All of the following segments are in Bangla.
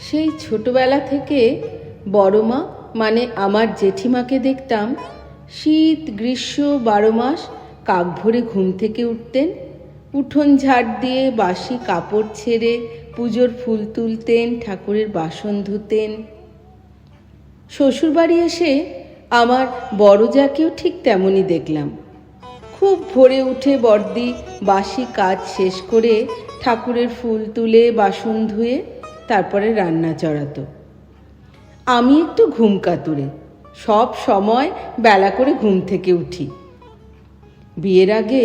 সেই ছোটবেলা থেকে বড় মা মানে আমার জেঠিমাকে দেখতাম শীত গ্রীষ্ম 12 মাস কাক ভরে ঘুম থেকে উঠতেন, উঠোন ঝাড় দিয়ে বাসি কাপড় ছেড়ে পুজোর ফুল তুলতেন, ঠাকুরের বাসন ধুতেন। শ্বশুরবাড়ি এসে আমার বড় যাকেও ঠিক তেমনই দেখলাম। খুব ভোরে উঠে বড়দি বাসি কাজ শেষ করে ঠাকুরের ফুল তুলে বাসন ধুয়ে তারপরে রান্না চড়াতো। আমি একটু ঘুম কাতুরে, সব সময় বেলা করে ঘুম থেকে উঠি। বিয়ের আগে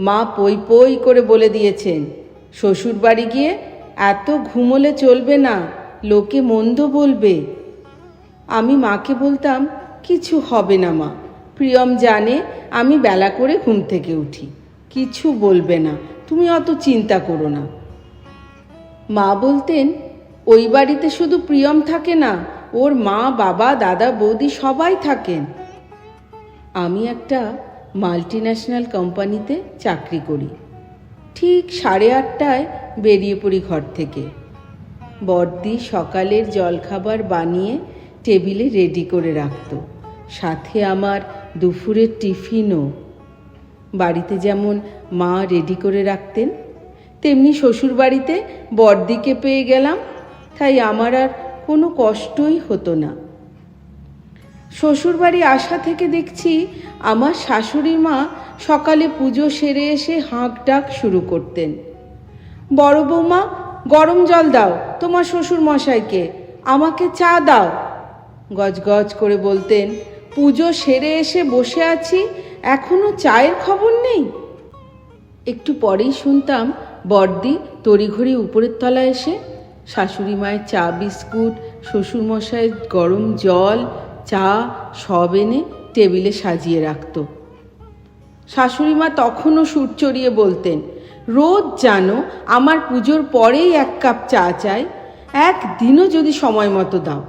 মা পই পই করে বলে দিয়েছেন, শ্বশুর বাড়ি গিয়ে এত ঘুমোলে চলবে না, লোকে মন্দ বলবে। আমি মাকে বলতাম, কিছু হবে না মা, প্রিয়ম জানে আমি বেলা করে ঘুম থেকে উঠি, কিছু বলবে না, তুমি অত চিন্তা করো না। মা বলতেন, ওই বাড়িতে শুধু প্রিয়ম থাকে না, ওর মা বাবা দাদা বৌদি সবাই থাকেন। আমি একটা মাল্টিন্যাশনাল কোম্পানিতে চাকরি করি। ঠিক 8:30টায় বেরিয়ে পড়ি ঘর থেকে। বড়দি সকালের জলখাবার বানিয়ে টেবিলে রেডি করে রাখত, সাথে আমার দুপুরের টিফিনও। বাড়িতে যেমন মা রেডি করে রাখতেন, তেমনি শ্বশুরবাড়িতে বড়দিকে পেয়ে গেলাম, তাই আমার আর কোনো কষ্টই হতো না। শ্বশুরবাড়ি আসা থেকে দেখছি আমার শাশুড়ি মা সকালে পুজো সেরে এসে হাঁক ডাক শুরু করতেন, বড় বৌমা গরম জল দাও তোমার শ্বশুর মশাইকে, আমাকে চা দাও। গজগজ করে বলতেন, পুজো সেরে এসে বসে আছি, এখনো চায়ের খবর নেই। একটু পরেই শুনতাম বড়দি তড়িঘড়ি উপরের তলায় এসে শাশুড়ি মায়ের চা বিস্কুট, শ্বশুরমশাইয়ের গরম জল চা সব এনে টেবিলে সাজিয়ে রাখত। শাশুড়ি মা তখনও সুর চড়িয়ে বলতেন, রোজ জানো আমার পুজোর পরেই 1 কাপ চা চাই, একদিনও যদি সময় মতো দাও।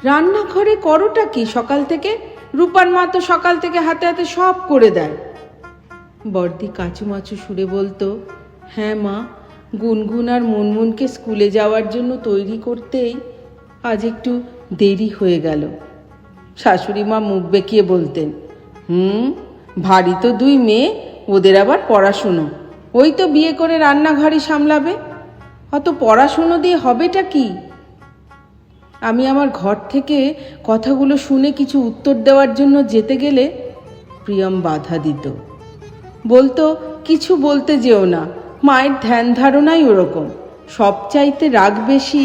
রান্নাঘরে করোটা কি সকাল থেকে? রূপার মা তো সকাল থেকে হাতে হাতে সব করে দেয়। বড়দি কাচুমাচু সুরে বলতো, হ্যাঁ মা, গুনগুন আর মুনমুনকে স্কুলে যাওয়ার জন্য তৈরি করতেই আজ একটু দেরি হয়ে গেল। শাশুড়ি মা মুখ বেঁকিয়ে বলতেন, ভারী তো 2 মেয়ে, ওদের আবার পড়াশুনো, ওই তো বিয়ে করে রান্নাঘরই সামলাবে, অত পড়াশুনো দিয়ে হবেটা কি? আমি আমার ঘর থেকে কথাগুলো শুনে কিছু উত্তর দেওয়ার জন্য যেতে গেলে প্রিয়ম বাধা দিত, বলতো, কিছু বলতে যেও না, মায়ের ধ্যান ধারণাই ওরকম, সবচাইতে রাগ বেশি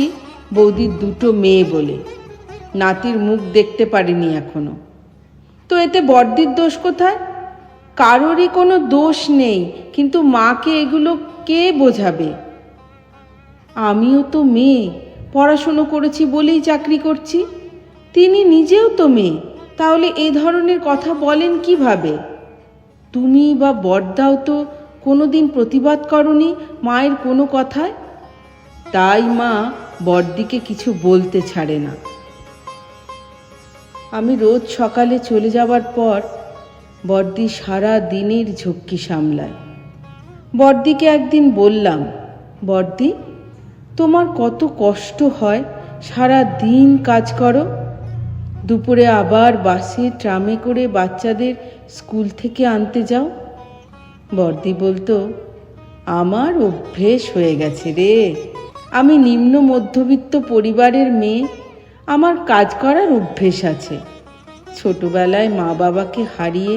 বৌদির 2টো মেয়ে বলে, নাতির মুখ দেখতে পারিনি এখনো। তো এতে বড়দির দোষ কোথায়? কারোরই কোনো দোষ নেই, কিন্তু মাকে এগুলো কে বোঝাবে? আমিও তো মেয়ে, পড়াশুনো করেছি বলেই চাকরি করছি, তিনি নিজেও তো মেয়ে, তাহলে এই ধরনের কথা বলেন কিভাবে? তুমি বা বড়দাও তো কোনোদিন প্রতিবাদ করনি মায়ের কোনো কথায়, তাই মা বড়দিকে কিছু বলতে ছাড়ে না। আমি রোজ সকালে চলে যাবার পর বড়দি সারা দিনের ঝক্কি সামলায়। বড়দিকে একদিন বললাম, বড়দি, তোমার কত কষ্ট হয়, সারা দিন কাজ করো, দুপুরে আবার বাসে ট্রামে করে বাচ্চাদের স্কুল থেকে আনতে যাও। বড়দি বলতো, আমার অভ্যেস হয়ে গেছে রে, আমি নিম্ন মধ্যবিত্ত পরিবারের মেয়ে, আমার কাজ করার অভ্যেস আছে। ছোটবেলায় মা বাবাকে হারিয়ে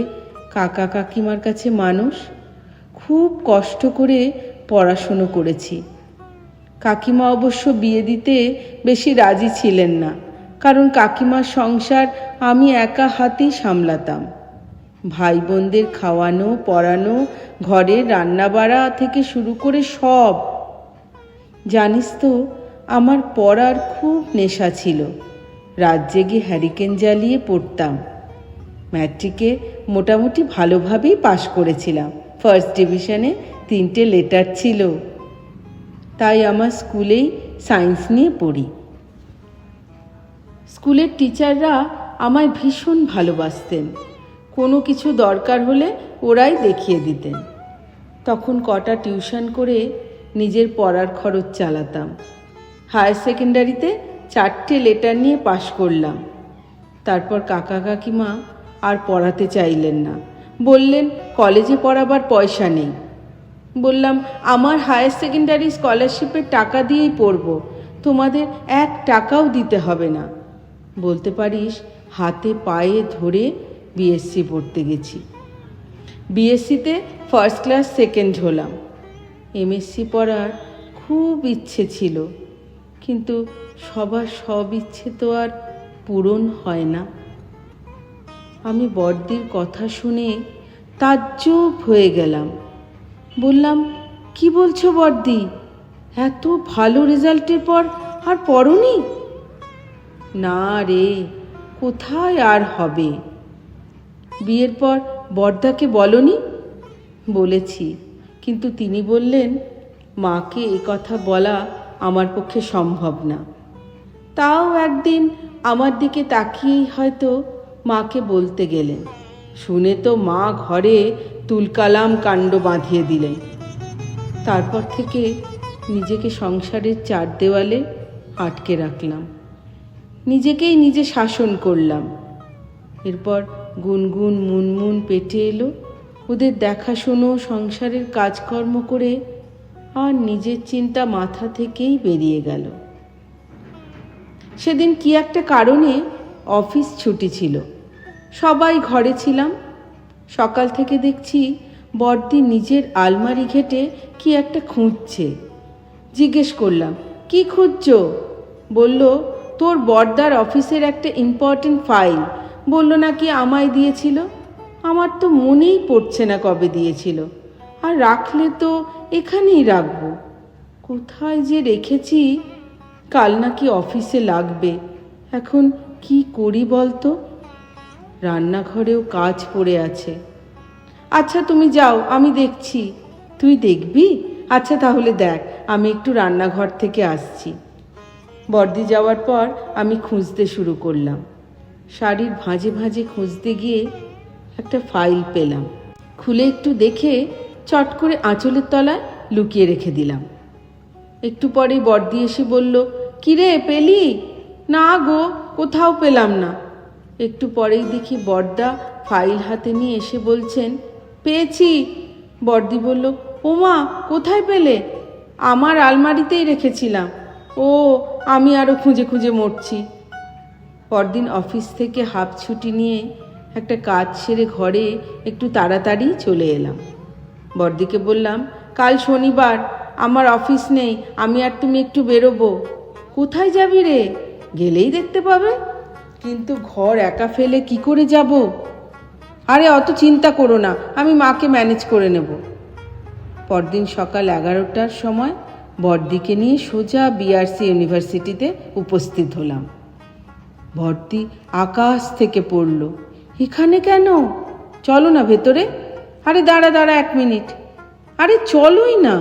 কাকা কাকিমার কাছে মানুষ, খুব কষ্ট করে পড়াশুনো করেছি। কাকিমা অবশ্য বিয়ে দিতে বেশি রাজি ছিলেন না, কারণ কাকিমার সংসার আমি একা হাতেই সামলাতাম। ভাই বোনদের খাওয়ানো পড়ানো, ঘরের রান্নাবাড়া থেকে শুরু করে সব। জানিস তো, আমার পড়ার খুব নেশা ছিল, রাত জেগে হ্যারিকেন জ্বালিয়ে পড়তাম। ম্যাট্রিকে মোটামুটি ভালোভাবেই পাশ করেছিলাম, ফার্স্ট ডিভিশনে 3টে লেটার ছিল, তাই আমার স্কুলেই সায়েন্স নিয়ে পড়ি। স্কুলের টিচাররা আমায় ভীষণ ভালোবাসতেন, কোনো কিছু দরকার হলে ওরাই দেখিয়ে দিতেন। তখন কটা টিউশন করে নিজের পড়ার খরচ চালাতাম। হায়ার সেকেন্ডারিতে 4টে লেটার নিয়ে পাশ করলাম। তারপর কাকা কাকিমা আর পড়াতে চাইলেন না, বললেন কলেজে পড়াবার পয়সা নেই। বললাম আমার হায়ার সেকেন্ডারি স্কলারশিপের টাকা দিয়েই পড়ব, তোমাদের 1 টাকাও দিতে হবে না। বলতে পারিস হাতে পায়ে ধরে বিএসসি পড়তে গেছি। বিএসসিতে ফার্স্ট ক্লাস সেকেন্ড হলাম। এমএসসি পড়ার খুব ইচ্ছে ছিল, কিন্তু সবার সব ইচ্ছে তো আর পূরণ হয় না। আমি বড়দির কথা শুনে তাজ্জব হয়ে গেলাম। বললাম, কি বলছো বড়দি, এত ভালো রেজাল্টের পর আর পড়োনি? না রে, কোথায় আর হবে। বিয়ের পর বড়দাকে বলনি? বলেছি, কিন্তু তিনি বললেন মাকে এ কথা বলা আমার পক্ষে সম্ভব না। তাও একদিন আমার দিকে তাকিয়েই হয়তো মাকে বলতে গেলেন। শুনে তো মা ঘরে তুলকালাম কাণ্ড বাঁধিয়ে দিলেন। তারপর থেকে নিজেকে সংসারের 4 দেওয়ালে আটকে রাখলাম, নিজেকেই নিজে শাসন করলাম। এরপর গুনগুন মুনমুন পেটে এলো, ওদের দেখাশুনো সংসারের কাজকর্ম করে আর নিজের চিন্তা মাথা থেকেই বেরিয়ে গেল। সেদিন কি একটা কারণে অফিস ছুটি ছিল, সবাই ঘরে ছিলাম। সকাল থেকে দেখছি বড়দি নিজের আলমারি ঘেটে কি একটা খুঁজছে। জিজ্ঞেস করলাম, কি খুঁজছো? বলল, তোর বড়দার অফিসের একটা ইম্পর্টেন্ট ফাইল, বলল নাকি আমায় দিয়েছিল। আমার তো মনেই পড়ছে না কবে দিয়েছিল, আর রাখলে তো এখানেই রাখবো। কোথায় যে রেখেছি, কাল নাকি অফিসে লাগবে। এখন কি করি বলতো? রান্নাঘরেও কাজ পড়ে আছে। আচ্ছা তুমি যাও, আমি দেখছি। তুই দেখবি? আচ্ছা তাহলে দেখ, আমি একটু রান্নাঘর থেকে আসছি। বড়দি যাওয়ার পর আমি খুঁজতে শুরু করলাম। শাড়ির ভাঁজে ভাঁজে খুঁজতে গিয়ে একটা ফাইল পেলাম। খুলে একটু দেখে চট করে আঁচলের তলায় লুকিয়ে রেখে দিলাম। একটু পরেই বড়দি এসে বলল, কিরে পেলি? না গো, কোথাও পেলাম না। একটু পরেই দেখি বড়দা ফাইল হাতে নিয়ে এসে বলছেন, পেয়েছি। বড়দি বলল, ওমা, কোথায় পেলে? আমার আলমারিতেই রেখেছিলাম। ও, আমি আরও খুঁজে খুঁজে মরছি। পরদিন অফিস থেকে হাফ ছুটি নিয়ে একটা কাজ সেরে ঘরে একটু তাড়াতাড়ি চলে এলাম। বড়দিকে বললাম, কাল শনিবার, আমার অফিস নেই, আমি আর তুমি একটু বেরোবো। কোথায় যাবি রে? গেলেই দেখতে পাবে। কিন্তু ঘর একা ফেলে কি করে যাব? আরে অত চিন্তা করো না, আমি মাকে ম্যানেজ করে নেব। পরদিন সকাল 11টার সময় বড়দিকে নিয়ে সোজা বিআরসি ইউনিভার্সিটিতে উপস্থিত হলাম। বড়দি আকাশ থেকে পড়ল, এখানে কেন? চলো না ভেতরে। আরে দাঁড়া 1 মিনিট। আরে চলোই না,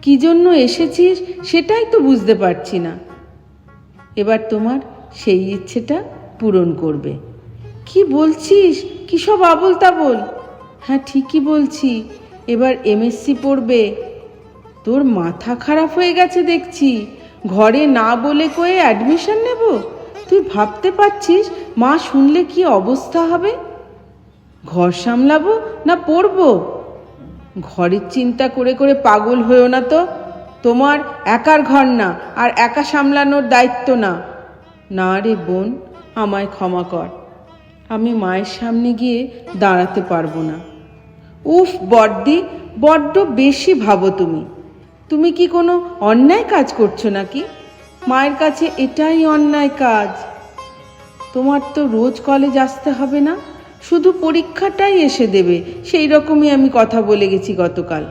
কি জন্য এসেছিস সেটাই তো বুঝতে পারছি না। এবার তোমার সেই ইচ্ছেটা পূরণ করবে। কি বলছিস? কি সব আবোল তাবোল? হ্যাঁ ঠিকই বলছি, এবার এমএসসি পড়বে। তোর মাথা খারাপ হয়ে গেছে দেখছি। ঘরে না বলে কয়ে অ্যাডমিশন নেব? তুই ভাবতে পারছিস মা শুনলে কি অবস্থা হবে? ঘর সামলাবো না পড়বো? ঘরের চিন্তা করে করে পাগল হয়েও না তো। তোমার একার ঘর না, আর একা সামলানোর দায়িত্ব না। না রে বোন, আমায় ক্ষমা কর, আমি মায়ের সামনে গিয়ে দাঁড়াতে পারবো না। উফ বড়দি, বড্ড বেশি ভাবো তুমি। তুমি কি কোনো অন্যায় কাজ করছো নাকি? মায়ের কাছে এটাই অন্যায় কাজ। তোমার তো রোজ কলেজ আসতে হবে না, শুধু পরীক্ষাটাই এসে দেবে, সেই রকমই আমি কথা বলে গেছি গতকাল।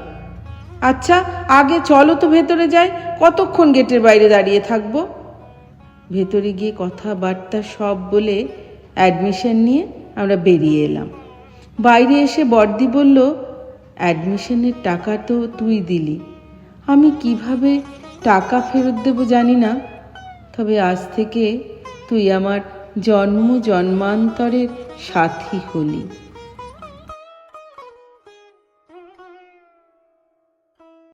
আচ্ছা আগে চলো তো ভেতরে যাই, কতক্ষণ গেটের বাইরে দাঁড়িয়ে থাকবো? ভেতরে গিয়ে কথাবার্তা সব বলে অ্যাডমিশন নিয়ে আমরা বেরিয়ে এলাম। বাইরে এসে বড়দি বলল, অ্যাডমিশনের টাকা তো তুই দিলি, আমি কিভাবে টাকা ফেরত দেবো জানি না, তবে আজ থেকে তুই আমার জন্ম জন্মান্তরের সাথী হলি।